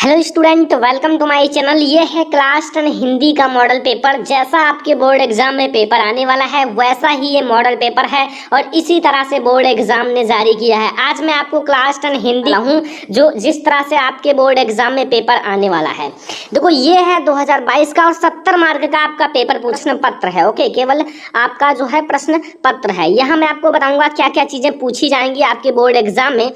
Hello student, welcome to my channel. ये है class 10 Hindi का मॉडल पेपर। जैसा आपके बोर्ड एग्जाम में पेपर आने वाला है वैसा ही ये मॉडल पेपर है और इसी तरह से बोर्ड एग्जाम ने जारी किया है। आज मैं आपको क्लास 10 हिंदी हूँ जो जिस तरह से आपके बोर्ड एग्जाम में पेपर आने वाला है। देखो, ये है 2022 का और 70 मार्क का आपका पेपर प्रश्न पत्र है। ओके, केवल आपका जो है प्रश्न पत्र है। यहाँ मैं आपको बताऊंगा क्या क्या चीजें पूछी जाएंगी आपके बोर्ड एग्जाम में।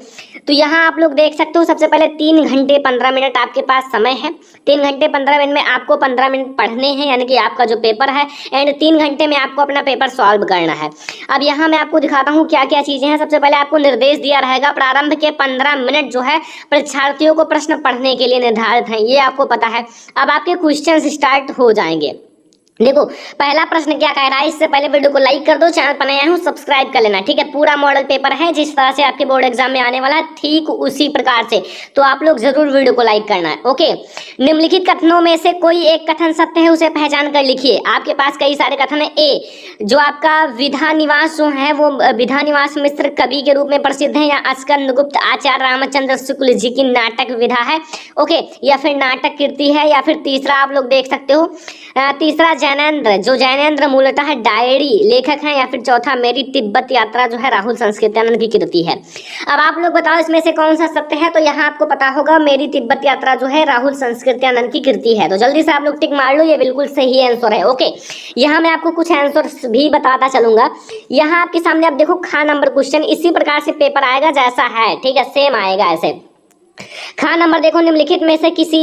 तो यहाँ आप लोग देख सकते हो, सबसे पहले 3 घंटे 15 मिनट आपके पास समय है। 3 घंटे 15 मिनट में आपको 15 मिनट पढ़ने हैं, यानी कि आपका जो पेपर है, एंड 3 घंटे में आपको अपना पेपर सॉल्व करना है। अब यहाँ मैं आपको दिखाता हूँ क्या क्या चीजें हैं। सबसे पहले आपको निर्देश दिया रहेगा, प्रारंभ के 15 मिनट जो है परीक्षार्थियों को प्रश्न पढ़ने के लिए निर्धारित हैं, ये आपको पता है। अब आपके क्वेश्चन स्टार्ट हो जाएंगे। देखो, पहला प्रश्न क्या कह रहा है। इससे पहले वीडियो को लाइक कर दो, चैनल पर नया हूं सब्सक्राइब कर लेना, ठीक है। पूरा मॉडल पेपर है जिस तरह से आपके बोर्ड एग्जाम में आने वाला है, ठीक उसी प्रकार से, तो आप लोग जरूर वीडियो को लाइक करना है। ओके, निम्नलिखित कथनों में से कोई एक कथन सत्य है, उसे पहचान कर लिखिए। आपके पास कई सारे कथन है। ए, जो आपका विधा निवास जो है वो विधा निवास मिश्र कवि के रूप में प्रसिद्ध है, या स्कंदगुप्त आचार्य रामचंद्र शुक्ल जी की नाटक विधा है। ओके, या फिर नाटक कीर्ति है, या फिर तीसरा आप लोग देख सकते हो, तीसरा जैनेन्द्र, जो जैनेन्द्र मूलतः डायरी लेखक हैं, या फिर चौथा मेरी तिब्बत यात्रा जो है राहुल संस्कृत्यानंद की कृति है। अब आप लोग बताओ इसमें से कौन सा सत्य है। तो यहाँ आपको पता होगा मेरी तिब्बत यात्रा जो है राहुल संस्कृत्यानंद की कृति है। तो जल्दी से आप लोग टिक मार लो, ये बिल्कुल सही आंसर है। ओके, यहाँ मैं आपको कुछ आंसर भी बताता चलूंगा। यहाँ आपके सामने आप देखो, खा नंबर क्वेश्चन इसी प्रकार से पेपर आएगा जैसा है, ठीक है, सेम आएगा ऐसे। खा नंबर देखो, निम्नलिखित में से किसी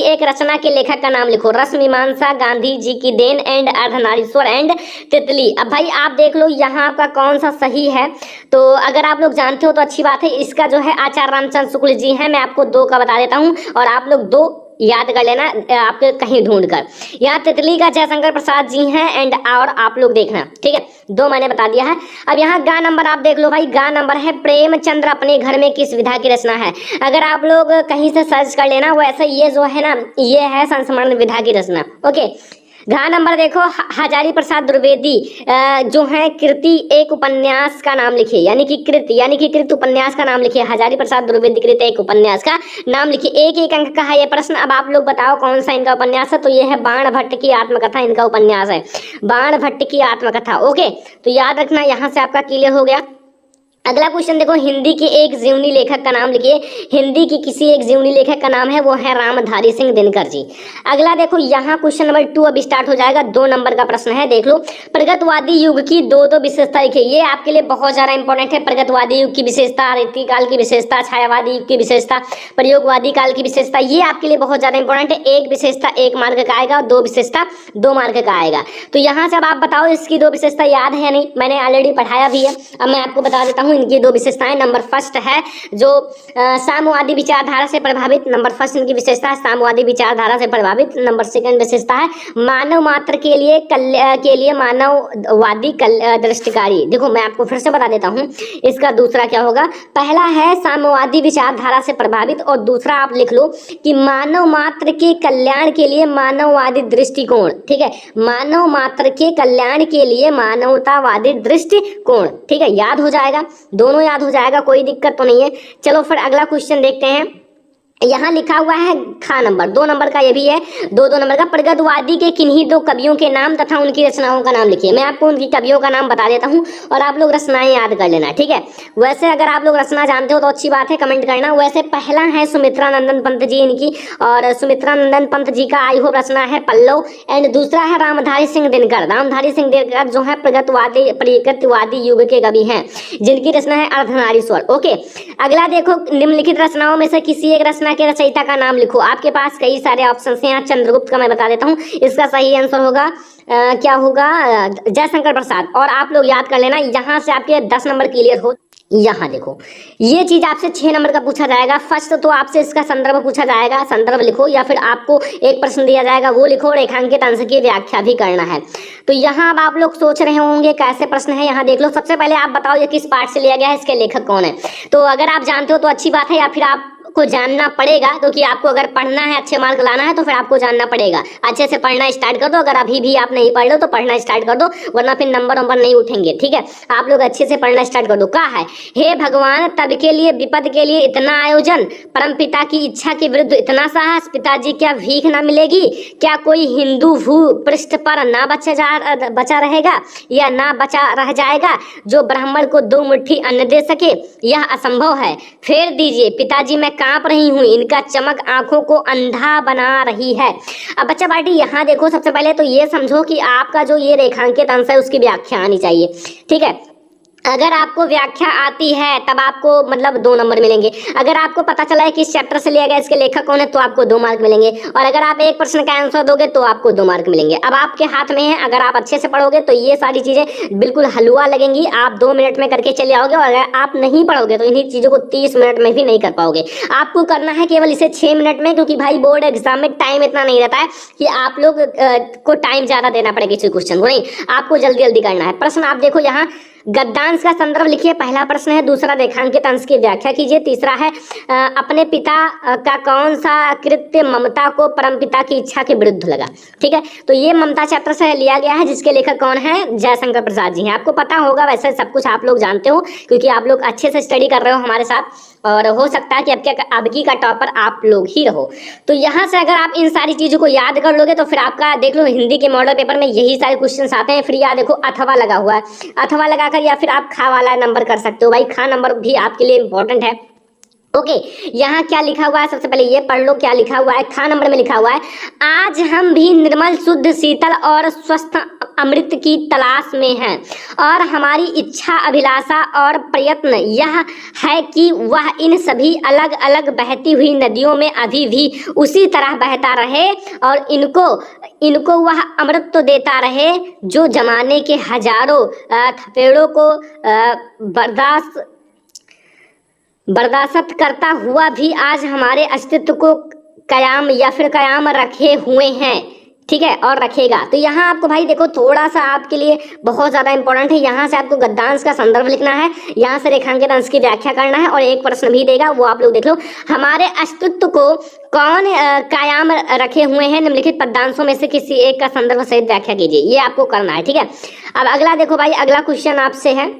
एक रचना के लेखक का नाम लिखो। रस मीमांसा, गांधी जी की देन, एंड अर्धनारीश्वर, एंड तितली। अब भाई आप देख लो यहाँ आपका कौन सा सही है। तो अगर आप लोग जानते हो तो अच्छी बात है। इसका जो है आचार्य रामचंद्र शुक्ल जी है। मैं आपको 2 का बता देता हूँ और आप लोग 2 याद कर लेना आपके कहीं ढूंढ कर। यहाँ तितली का जयशंकर प्रसाद जी हैं, एंड और आप लोग देखना, ठीक है, 2 मैंने बता दिया है। अब यहाँ गा नंबर आप देख लो भाई, गा नंबर है प्रेमचंद्र अपने घर में किस विधा की रचना है। अगर आप लोग कहीं से सर्च कर लेना, वैसे ये जो है ना, ये है संस्मरण विधा की रचना। ओके, घा नंबर देखो, हजारी प्रसाद द्विवेदी जो है कृति एक उपन्यास का नाम लिखिए, यानी कि कृत उपन्यास का नाम लिखिए। हजारी प्रसाद द्विवेदी कृत एक उपन्यास का नाम लिखिए। एक अंक का है ये प्रश्न। अब आप लोग बताओ कौन सा इनका उपन्यास है। तो ये है बाण भट्ट की आत्मकथा, इनका उपन्यास है बाण भट्ट की आत्मकथा। ओके, तो याद रखना, यहाँ से आपका क्लियर हो गया। अगला क्वेश्चन देखो, हिंदी के एक जीवनी लेखक का नाम लिखिए। हिंदी की किसी एक जीवनी लेखक का नाम है, वो है रामधारी सिंह दिनकर जी। अगला देखो, यहाँ क्वेश्चन नंबर 2 अब स्टार्ट हो जाएगा। 2 नंबर का प्रश्न है, देख लो। प्रगतवादी युग की 2 विशेषता लिखिए। ये आपके लिए बहुत ज्यादा इंपॉर्टेंट है। प्रगतवादी युग की विशेषता, रीति काल की विशेषता, छायावादी युग की विशेषता, प्रयोगवादी काल की विशेषता, ये आपके लिए बहुत ज्यादा इंपॉर्टेंट है। 1 विशेषता 1 मार्क का आएगा और 2 विशेषता 2 मार्क का आएगा। तो यहाँ से अब आप बताओ इसकी 2 विशेषता याद है या नहीं। मैंने ऑलरेडी पढ़ाया भी है, अब मैं आपको बता देता हूँ इनकी 2 विशेषताएं। नंबर फर्स्ट है जो साम्यवादी विचारधारा से प्रभावित। नंबर फर्स्ट इनकी विशेषता है साम्यवादी विचारधारा से प्रभावित। नंबर सेकंड विशेषता है मानव मात्र के लिए मानववादी दृष्टिकारी। देखो मैं आपको फिर से बता देता हूँ, इसका दूसरा क्या होगा। पहला है साम्यवादी विचारधारा से प्रभावित, और दूसरा आप लिख लो कि मानव मात्र के कल्याण के लिए मानववादी दृष्टिकोण। ठीक है, मानव मात्र के कल्याण के लिए मानवतावादी दृष्टिकोण। ठीक है, याद हो जाएगा, दोनों याद हो जाएगा, कोई दिक्कत तो नहीं है। चलो फिर अगला क्वेश्चन देखते हैं। यहाँ लिखा हुआ है खा नंबर 2 नंबर का, ये भी है 2 नंबर का। प्रगतवादी के किन्हीं 2 कवियों के नाम तथा उनकी रचनाओं का नाम लिखिए। मैं आपको उनकी कवियों का नाम बता देता हूँ और आप लोग रचनाएं याद कर लेना, ठीक है। वैसे अगर आप लोग रचना जानते हो तो अच्छी बात है, कमेंट करना। वैसे पहला है सुमित्रा नंदन पंत जी इनकी, और सुमित्रा नंदन पंत जी का आई होप रचना है पल्लव, एंड दूसरा है रामधारी सिंह दिनकर। रामधारी सिंह दिनकर जो है प्रगतवादी युग के कवि हैं, जिनकी रचना है अर्धनारीश्वर। ओके, अगला देखो, निम्नलिखित रचनाओं में से किसी एक रचना के रचयिता का नाम लिखो। आपके पास कई सारे ऑप्शन हैं। यहाँ चंद्रगुप्त का मैं बता देता हूँ, इसका सही आंसर होगा क्या होगा, जयशंकर प्रसाद। और आप लोग याद कर लेना, यहाँ से आपके 10 नंबर क्लियर हो। यहाँ देखो, ये चीज आपसे 6 नंबर का पूछा जाएगा। फर्स्ट तो आपसे इसका संदर्भ पूछा जाएगा, संदर्भ लिखो, या फिर आपको एक प्रश्न दिया जाएगा वो लिखो, रेखांकित अंश की व्याख्या भी करना है। तो यहाँ अब आप लोग सोच रहे होंगे कैसे प्रश्न है। यहाँ देख लो, सबसे पहले आप बताओ ये किस पार्ट से लिया गया है, इसके लेखक कौन है। तो अगर आप जानते हो तो अच्छी बात है, या फिर आप को जानना पड़ेगा, क्योंकि आपको अगर पढ़ना है, अच्छे मार्क लाना है, तो फिर आपको जानना पड़ेगा। अच्छे से पढ़ना स्टार्ट कर दो। अगर अभी भी आप नहीं पढ़ लो तो पढ़ना स्टार्ट कर दो, वरना फिर नंबर नहीं उठेंगे। ठीक है, आप लोग अच्छे से पढ़ना स्टार्ट कर दो। कहा है, हे भगवान, तब के लिए विपद के लिए इतना आयोजन, परम पिता की इच्छा के विरुद्ध इतना साहस, पिताजी क्या भीख ना मिलेगी? क्या कोई हिंदू भू पृष्ठ पर ना बचा रहेगा या ना बचा रह जाएगा जो ब्राह्मण को 2 मुट्ठी अन्न दे सके? यह असंभव है। फेर दीजिए पिताजी, मैं कांप रही हूँ, इनका चमक आंखों को अंधा बना रही है। अब बच्चा पार्टी यहाँ देखो, सबसे पहले तो ये समझो कि आपका जो ये रेखांकित अंश है उसकी व्याख्या आनी चाहिए। ठीक है, अगर आपको व्याख्या आती है तब आपको मतलब 2 नंबर मिलेंगे। अगर आपको पता चला है कि इस चैप्टर से लिया गया, इसके लेखक कौन है, तो आपको 2 मार्क मिलेंगे। और अगर आप एक प्रश्न का आंसर दोगे तो आपको 2 मार्क मिलेंगे। अब आपके हाथ में है, अगर आप अच्छे से पढ़ोगे तो ये सारी चीजें बिल्कुल हलवा लगेंगी, आप 2 मिनट में करके चले आओगे। और अगर आप नहीं पढ़ोगे तो इन्हीं चीजों को 30 मिनट में भी नहीं कर पाओगे। आपको करना है केवल इसे 6 मिनट में, क्योंकि भाई बोर्ड एग्जाम में टाइम इतना नहीं रहता है कि आप लोग को टाइम ज्यादा देना पड़े किसी क्वेश्चन को, नहीं, आपको जल्दी जल्दी करना है। प्रश्न आप देखो, यहाँ गद्यांश का संदर्भ लिखिए, पहला प्रश्न है। दूसरा, रेखांकित अंश की व्याख्या कीजिए। तीसरा है, अपने पिता का कौन सा कृत्य ममता को परमपिता की इच्छा के विरुद्ध लगा? ठीक है, तो ये ममता चैप्टर से लिया गया है, जिसके लेखक कौन है? जयशंकर प्रसाद जी हैं। आपको पता होगा, वैसे सब कुछ आप लोग जानते हो, क्योंकि आप लोग अच्छे से स्टडी कर रहे हो हमारे साथ, और हो सकता है कि अब की का टॉपर आप लोग ही रहो। तो यहाँ से अगर आप इन सारी चीजों को याद कर लोगे तो फिर आपका देख लो, हिंदी के मॉडल पेपर में यही सारे क्वेश्चंस आते हैं। फिर यहाँ देखो, अथवा लगा हुआ है, अथवा लगाकर या फिर आप खा वाला नंबर कर सकते हो। भाई खा नंबर भी आपके लिए इंपॉर्टेंट है। ओके, यहाँ क्या लिखा हुआ है, सबसे पहले ये पढ़ लो क्या लिखा हुआ है। खा नंबर में लिखा हुआ है, आज हम भी निर्मल शुद्ध शीतल और स्वस्थ अमृत की तलाश में हैं, और हमारी इच्छा, अभिलाषा और प्रयत्न यह है कि वह इन सभी अलग अलग बहती हुई नदियों में अभी भी उसी तरह बहता रहे, और इनको वह अमृत तो देता रहे जो जमाने के हजारों थपेड़ों को बर्दाश्त करता हुआ भी आज हमारे अस्तित्व को कायम रखे हुए हैं। ठीक है, और रखेगा। तो यहाँ आपको भाई देखो, थोड़ा सा आपके लिए बहुत ज़्यादा इंपॉर्टेंट है। यहाँ से आपको गद्यांश का संदर्भ लिखना है, यहाँ से रेखांकित अंश की व्याख्या करना है, और एक प्रश्न भी देगा, वो आप लोग देख लो। हमारे अस्तित्व को कौन कायम रखे हुए हैं? निम्नलिखित पदांशों में से किसी एक का संदर्भ सहित व्याख्या कीजिए। ये आपको करना है। ठीक है, अब अगला देखो भाई, अगला क्वेश्चन आपसे है,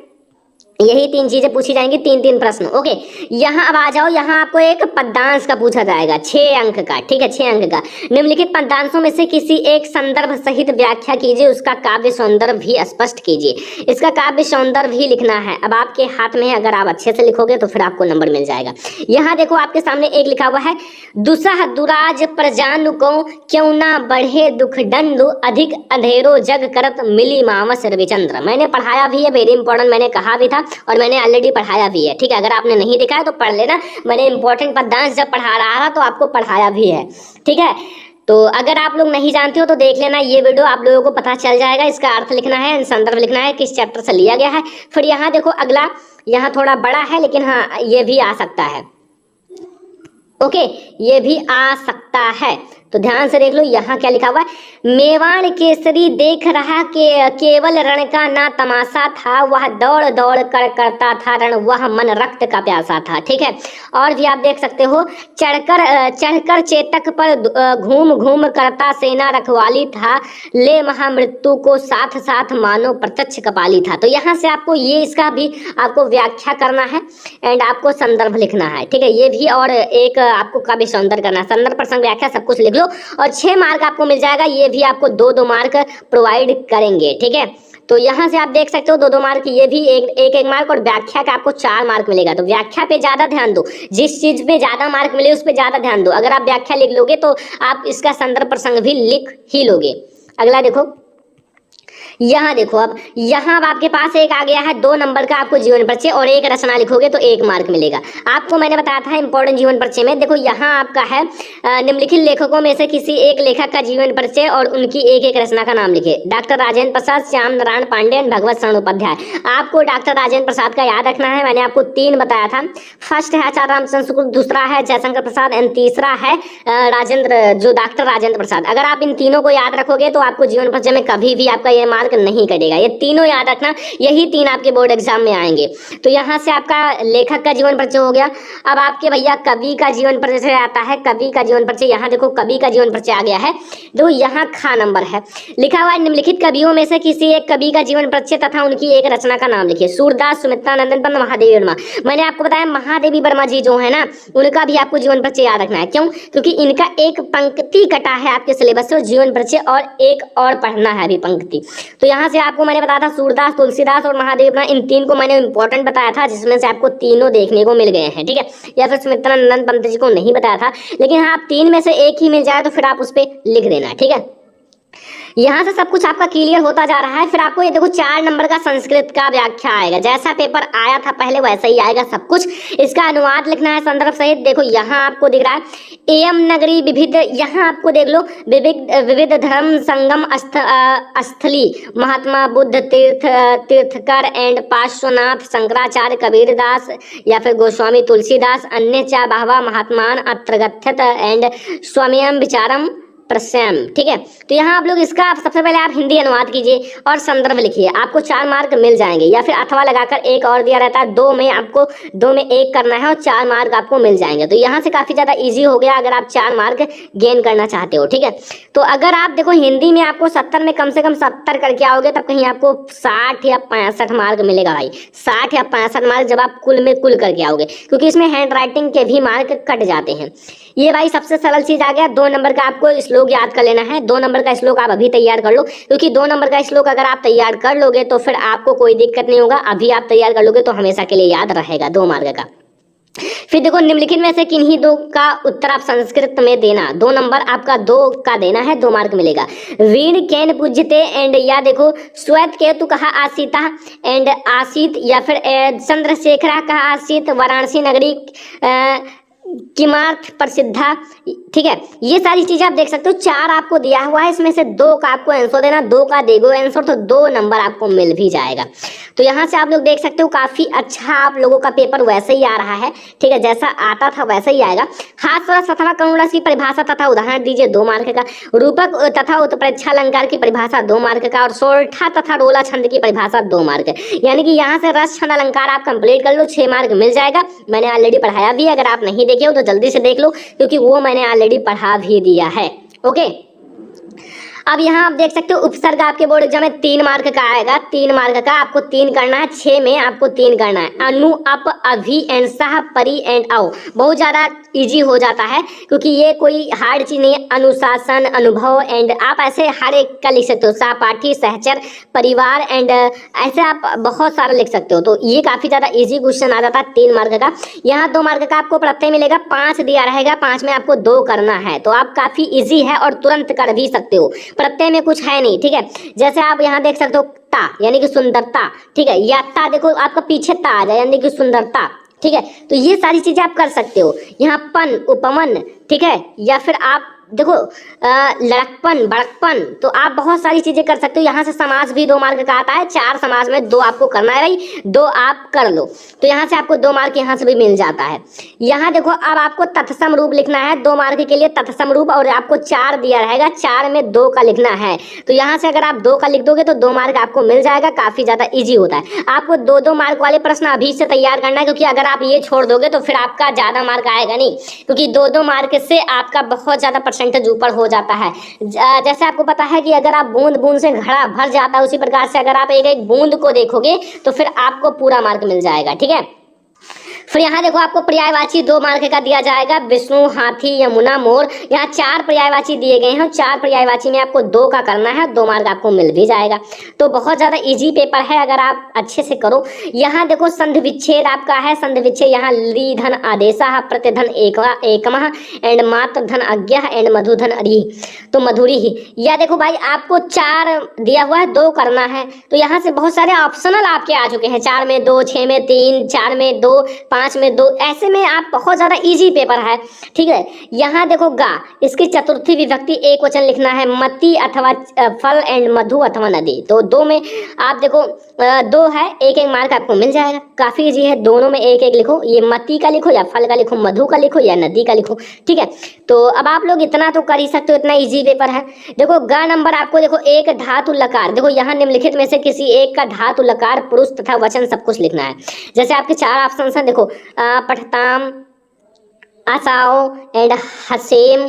यही 3 चीजें पूछी जाएंगी, 3 प्रश्न। ओके, यहाँ अब आ जाओ, यहाँ आपको एक पद्यांश का पूछा जाएगा 6 अंक का। ठीक है, 6 अंक का। निम्नलिखित पद्यांशों में से किसी एक संदर्भ सहित व्याख्या कीजिए, उसका काव्य सौंदर्य भी स्पष्ट कीजिए। इसका काव्य सौंदर्य भी लिखना है। अब आपके हाथ में है, अगर आप अच्छे से लिखोगे तो फिर आपको नंबर मिल जाएगा। यहाँ देखो, आपके सामने एक लिखा हुआ है, दुसह दुराज प्रजानु को क्यों ना बढ़े दुख दंडु, अधिक अंधेरो जग करत मिली मावस रविचंद्र। मैंने पढ़ाया भी है, वेरी इंपॉर्टेंट, मैंने कहा भी था और मैंने ऑलरेडी पढ़ाया भी है। ठीक है, अगर आपने नहीं देखा है तो पढ़ लेना, मैंने इंपॉर्टेंट पद्यांश जब पढ़ा रहा था तो आपको पढ़ाया भी है। ठीक है, तो अगर आप लोग नहीं जानते हो तो देख लेना, ये वीडियो आप लोगों को पता चल जाएगा। इसका अर्थ लिखना है, संदर्भ लिखना है, किस चैप्टर से लिया गया है। फिर यहाँ देखो, अगला यहाँ थोड़ा बड़ा है, लेकिन हाँ ये भी आ सकता है। ओके, ये भी आ सकता है, तो ध्यान से देख लो। यहाँ क्या लिखा हुआ है, मेवाड़ केसरी देख रहा के केवल रण का ना तमाशा था, वह दौड़ दौड़ कर करता था रण, वह मन रक्त का प्यासा था। ठीक है, और भी आप देख सकते हो, चढ़कर चेतक पर घूम घूम करता सेना रखवाली था, ले महामृत्यु को साथ साथ मानो प्रत्यक्ष कपाली था। तो यहाँ से आपको ये इसका भी आपको व्याख्या करना है एंड आपको संदर्भ लिखना है। ठीक है, ये भी, और एक आपको काव्य सौंदर्य करना है, संदर्भ प्रसंग व्याख्या सब कुछ लिख लो, और 6 मार्क आपको मिल जाएगा। ये भी आपको 2-2 मार्क प्रोवाइड करेंगे। ठीक है, तो यहाँ से आप देख सकते हो 2-2 मार्क, ये भी एक मार्क, और व्याख्या का आपको 4 मार्क मिलेगा। तो व्याख्या पे ज्यादा ध्यान दो, जिस चीज पे ज्यादा मार्क मिले उस पे ज्यादा ध्यान दो। अगर आप व्याख्या लिख लोगे तो आप इसका संदर्भ प्रसंग भी लिख ही लोगे। अगला देखो, यहाँ देखो, अब यहाँ आपके पास एक आ गया है 2 नंबर का आपको जीवन परिचय, और एक रचना लिखोगे तो 1 मार्क मिलेगा। आपको मैंने बताया था इंपॉर्टेंट जीवन परिचय में, देखो यहाँ आपका है निम्नलिखित लेखकों में से किसी एक लेखक का जीवन परिचय और उनकी एक रचना का नाम लिखे। डॉक्टर राजेंद्र प्रसाद, श्याम नारायण पांडे, भगवत शरण उपाध्याय। आपको डॉक्टर राजेंद्र प्रसाद का याद रखना है, मैंने आपको 3 बताया था। फर्स्ट है आचार्य रामचंद्र शुक्ल, दूसरा है जयशंकर प्रसाद एंड तीसरा है डॉक्टर राजेंद्र प्रसाद। अगर आप इन तीनों को याद रखोगे तो आपको जीवन परिचय में कभी भी आपका ये मार्क मार्क नहीं कटेगा। ये तीनों याद रखना, यही 3 आपके बोर्ड एग्जाम में आएंगे। तो यहाँ से आपका लेखक का जीवन परिचय हो गया। अब आपके भैया कवि का जीवन परिचय आता है। कवि का जीवन परिचय, यहाँ देखो कवि का जीवन परिचय आ गया है। देखो यहाँ खा नंबर है, लिखा हुआ है निम्नलिखित कवियों में से किसी एक कवि का जीवन परिचय तथा उनकी एक रचना का नाम लिखिए। सूरदास, सुमित्रा नंदन पंत, महादेवी वर्मा। मैंने आपको बताया महादेवी वर्मा जी जो है ना, उनका भी आपको जीवन परिचय याद रखना है। क्यों? क्योंकि इनका एक पंक्ति कटा है आपके सिलेबस से, जीवन परिचय और एक और पढ़ना है अभी पंक्ति। तो यहाँ से आपको मैंने बताया था सूरदास, तुलसीदास और महादेवी वर्मा, इन 3 को मैंने इंपॉर्टेंट बताया था, जिसमें से आपको तीनों देखने को मिल गए हैं। ठीक है, या फिर सुमित्रा नंदन पंत जी को नहीं बताया था, लेकिन हाँ आप 3 में से एक ही मिल जाए तो फिर आप उस पर लिख देना। ठीक है, यहाँ से सब कुछ आपका क्लियर होता जा रहा है। फिर आपको ये देखो 4 नंबर का संस्कृत का व्याख्या आएगा। जैसा पेपर आया था पहले वैसा ही आएगा सब कुछ। इसका अनुवाद लिखना है संदर्भ सहित। देखो यहाँ आपको दिख रहा है एयम नगरी विविध, यहाँ आपको देख लो विविध धर्म संगम स्थली महात्मा बुद्ध तीर्थकर एंड पार्श्वनाथ शंकराचार्य कबीरदास या फिर गोस्वामी तुलसीदास अन्य चा बहवा महात्मान अत्रगथ्यत एंड स्वयं विचारम प्रश्यम। ठीक है, तो यहाँ आप लोग इसका सबसे पहले आप हिंदी अनुवाद कीजिए और संदर्भ लिखिए, आपको 4 मार्क मिल जाएंगे। या फिर अथवा लगाकर एक और दिया रहता है, 2 में आपको 2 में 1 करना है और 4 मार्क आपको मिल जाएंगे। तो यहाँ से काफी ज्यादा इजी हो गया अगर आप 4 मार्क गेन करना चाहते हो। ठीक है, तो अगर आप देखो हिंदी में आपको 70 में कम से कम 70 करके आओगे तब कहीं आपको 60 या 65 मार्क मिलेगा भाई। 60 या 65 मार्क जब आप कुल में कुल करके आओगे, क्योंकि इसमें हैंड राइटिंग के भी मार्क कट जाते हैं। ये भाई सबसे सरल चीज आ गया। 2 नंबर का आपको श्लोक याद कर लेना है। 2 नंबर का श्लोक आप अभी तैयार कर लो, क्योंकि 2 नंबर का श्लोक अगर आप तैयार कर लोगे तो फिर आपको कोई दिक्कत नहीं होगा। अभी आप तैयार कर लोगे तो हमेशा के लिए याद रहेगा 2 मार्क का। फिर देखो निम्नलिखित में से किन्हीं 2 का उत्तर आप संस्कृत में देना। 2 नंबर आपका 2 का देना है, 2 मार्क मिलेगा। वीण कैन पूज्यते एंड, या देखो श्वेत केतु कहा आसीता एंड आसित, या फिर चंद्रशेखरा कहा आसित, वाराणसी नगरी किमार्थ प्रसिद्धा। ठीक है, ये सारी चीजें आप देख सकते हो। 4 आपको दिया हुआ है, इसमें से 2 का आपको आंसर देना। 2 का देगो आंसर तो 2 नंबर आपको मिल भी जाएगा। तो यहाँ से आप लोग देख सकते हो काफी अच्छा आप लोगों का पेपर वैसे ही आ रहा है। ठीक है, जैसा आता था वैसा ही आएगा। हास्यरस अथवा करुणरस की परिभाषा तथा उदाहरण दीजिए 2 मार्क का। रूपक तथा उत्प्रेक्षा अलंकार की परिभाषा 2 मार्क का। और सोरठा तथा रोला छंद की परिभाषा 2 मार्क। यानी कि यहाँ से रस छंद अलंकार आप कंप्लीट कर लो, 6 मार्क मिल जाएगा। मैंने ऑलरेडी पढ़ाया भी, अगर आप नहीं देखे हो तो जल्दी से देख लो, क्योंकि वो मैंने ऑलरेडी पढ़ा भी दिया है। ओके, अब यहाँ आप देख सकते हो उपसर्ग आपके बोर्ड एग्जाम में 3 मार्क का आएगा। 3 मार्क का आपको 3 करना है, 6 में आपको 3 करना है। अनु, अप, अभि एंड सह, परि एंड औ। बहुत ज्यादा इजी हो जाता है, क्योंकि ये कोई हार्ड चीज नहीं है। अनुशासन, अनुभव एंड आप ऐसे हर एक का लिख सकते हो। सहपाठी, सहचर, परिवार एंड ऐसे आप बहुत सारा लिख सकते हो। तो ये काफी ज्यादा इजी क्वेश्चन आ जाता है 3 मार्क का। यहाँ 2 मार्क का आपको प्रत्यय मिलेगा, 5 दिया रहेगा, 5 में आपको 2 करना है। तो आप काफी इजी है और तुरंत कर भी सकते हो, प्रत्यय में कुछ है नहीं। ठीक है, जैसे आप यहाँ देख सकते हो ता यानी कि सुंदरता। ठीक है, या ता देखो आपका पीछे ता आ जाए यानी कि सुंदरता। ठीक है, तो ये सारी चीजें आप कर सकते हो। यहाँ पन, उपमन, ठीक है, या फिर आप देखो लड़कपन, बड़कपन, तो आप बहुत सारी चीजें कर सकते हो। यहाँ से समाज भी 2 मार्क का आता है। 4 समाज में 2 आपको करना है भाई, 2 आप कर लो। तो यहाँ से आपको 2 मार्क यहाँ से भी मिल जाता है। यहाँ देखो अब आपको तत्सम रूप लिखना है 2 मार्क के लिए, तत्सम रूप, और आपको 4 दिया रहेगा, 4 में 2 का लिखना है। तो यहाँ से अगर आप 2 का लिख दोगे तो 2 मार्क आपको मिल जाएगा। काफी ज्यादा ईजी होता है। आपको 2-2 मार्क वाले प्रश्न अभी से तैयार करना है, क्योंकि अगर आप ये छोड़ दोगे तो फिर आपका ज्यादा मार्क आएगा नहीं, क्योंकि 2-2 मार्क से आपका बहुत ज्यादा परसेंटेज ऊपर हो जाता है। जैसे आपको पता है कि अगर आप बूंद बूंद से घड़ा भर जाता है, उसी प्रकार से अगर आप एक एक बूंद को देखोगे तो फिर आपको पूरा मार्क मिल जाएगा। ठीक है, फिर यहाँ देखो आपको पर्यायवाची 2 मार्क का दिया जाएगा। विष्णु, हाथी, यमुना, मोर। यहाँ 4 पर्यायवाची दिए गए हैं। 4 पर्यायवाची में आपको 2 का करना है, 2 मार्क आपको मिल भी जाएगा। तो बहुत ज्यादा इजी पेपर है अगर आप अच्छे से करो। यहाँ देखो संधि विच्छेद आपका है। संधि विच्छेद यहाँ ली धन आदेशा, प्रतिधन एकमः एंड मात्र धन अज्ञा एंड मधुधन अरि, तो मधुरी ही। या देखो भाई आपको 4 दिया हुआ है, 2 करना है। तो यहाँ से बहुत सारे ऑप्शनल आपके आ चुके हैं। 4 में 2, 6 में 3, 4 में 2, 5 5 में 2, ऐसे में आप बहुत ज़्यादा इजी पेपर है, ठीक है। यहाँ देखो गा, इसकी चतुर्थी विभक्ति एक वचन लिखना है, मती अथवा फल एंड मधु अथवा नदी। तो 2 में आप देखो 2 है, एक एक मार्क आपको मिल जाएगा, काफ़ी इजी है। दोनों में एक एक लिखो, ये मती का लिखो या फल का लिखो, मधु का लिखो या नदी का लिखो, ठीक है। तो अब आप लोग इतना तो कर ही सकते हो, इतना इजी पेपर है। देखो गा नंबर आपको देखो एक धातु लकार, देखो यहाँ निम्नलिखित में से किसी एक का धातु लकार पुरुष तथा वचन सब कुछ लिखना है। जैसे आपके 4 ऑप्शन हैं, देखो पठताम, आसाओ एंड हसेम,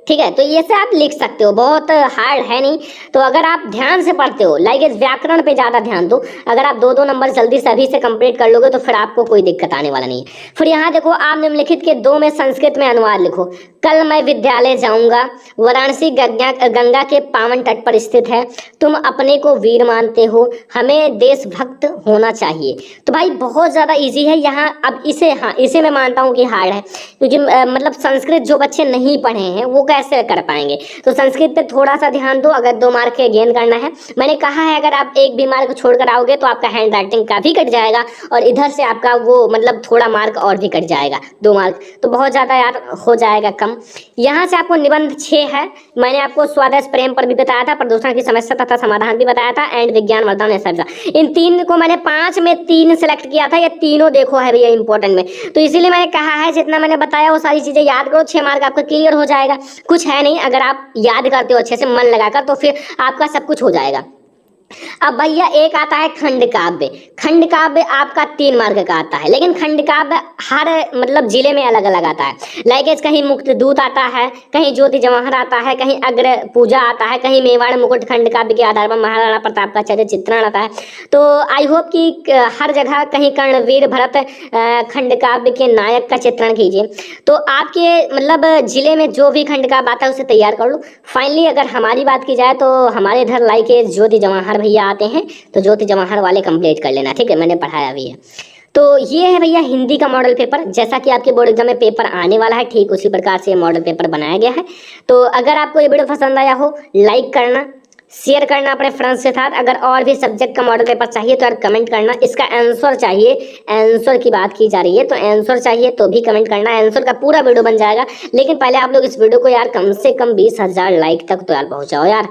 ठीक है। तो ये से आप लिख सकते हो, बहुत हार्ड है नहीं। तो अगर आप ध्यान से पढ़ते हो, लाइक इस व्याकरण पे ज़्यादा ध्यान दो, अगर आप 2-2 नंबर जल्दी से अभी से कंप्लीट कर लोगे तो फिर आपको कोई दिक्कत आने वाला नहीं है। फिर यहाँ देखो आप निम्नलिखित के 2 में संस्कृत में अनुवाद लिखो। कल मैं विद्यालय जाऊंगा, वाराणसी गंगा के पावन तट पर स्थित है, तुम अपने को वीर मानते हो, हमें देशभक्त होना चाहिए। तो भाई बहुत ज़्यादा ईजी है यहाँ। अब इसे, हाँ इसे मैं मानता हूँ कि हार्ड है, क्योंकि मतलब संस्कृत जो बच्चे नहीं पढ़े हैं वो कैसे कर पाएंगे। तो संस्कृत पे थोड़ा सा ध्यान दो, अगर 2 मार्क के गेन करना है। मैंने कहा है अगर आप एक भी मार्क छोड़कर आओगे तो आपका हैंड राइटिंग काफ़ी कट जाएगा और इधर से आपका वो मतलब थोड़ा मार्क और भी कट जाएगा, 2 मार्क तो बहुत ज़्यादा यार हो जाएगा कम। यहाँ से आपको निबंध 6 है, मैंने आपको स्वदेश प्रेम पर भी बताया था, प्रदूषण की समस्या तथा समाधान भी बताया था, एंड विज्ञान वरदान ऐसा। इन 3 को मैंने 5 में 3 सेलेक्ट किया था, ये तीनों देखो है भैया इंपॉर्टेंट में। तो इसीलिए मैंने कहा है जितना मैंने बताया वो सारी चीज़ें याद करो, 6 मार्क आपका क्लियर हो जाएगा। कुछ है नहीं, अगर आप याद करते हो अच्छे से मन लगाकर तो फिर आपका सब कुछ हो जाएगा। अब भैया एक आता है खंड काव्य। खंड काव्य आपका 3 मार्क का आता है, लेकिन खंड काव्य हर मतलब जिले में अलग अलग आता है। लाइक कहीं मुक्त दूत आता है, कहीं ज्योति जवाहर आता है, कहीं अग्र पूजा आता है, कहीं मेवाड़ मुकुट खंड काव्य के आधार पर महाराणा प्रताप का चरित्र चित्रण आता है। तो आई होप कि हर जगह कहीं कर्णवीर भरत खंड काव्य के नायक का चित्रण कीजिए। तो आपके मतलब जिले में जो भी खंड काव्य आता है उसे तैयार कर लो। फाइनली अगर हमारी बात की जाए तो हमारे इधर लाइक ज्योति जवाहर भैया आते हैं, तो ज्योति जवाहर वाले कंप्लीट कर लेना, ठीक है, मैंने पढ़ाया भी है। तो ये है भैया हिंदी का मॉडल पेपर, जैसा कि आपके बोर्ड एग्जाम में पेपर आने वाला है ठीक उसी प्रकार से मॉडल पेपर बनाया गया है। तो अगर आपको ये वीडियो पसंद आया हो, लाइक करना, शेयर करना अपने फ्रेंड्स के साथ। अगर और भी सब्जेक्ट का मॉडल पेपर चाहिए तो यार कमेंट करना, इसका आंसर चाहिए, आंसर की बात की जा रही है तो आंसर चाहिए तो भी कमेंट करना, आंसर का पूरा वीडियो बन जाएगा। लेकिन पहले आप लोग इस वीडियो को यार कम से कम 20,000 लाइक तक तो यार पहुंचाओ यार।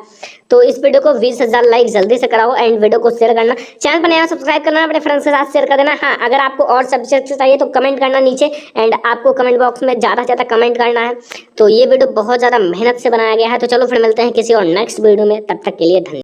तो इस वीडियो को 20,000 लाइक जल्दी से कराओ एंड वीडियो को शेयर करना, चैनल पर नया सब्सक्राइब करना, अपने फ्रेंड्स के साथ शेयर कर देना। हाँ अगर आपको और सब्जेक्ट चाहिए तो कमेंट करना नीचे, एंड आपको कमेंट बॉक्स में ज़्यादा से ज़्यादा कमेंट करना है। तो ये वीडियो बहुत ज़्यादा मेहनत से बनाया गया है। तो चलो फिर मिलते हैं किसी और नेक्स्ट वीडियो में, तब तक के लिए धन्यवाद।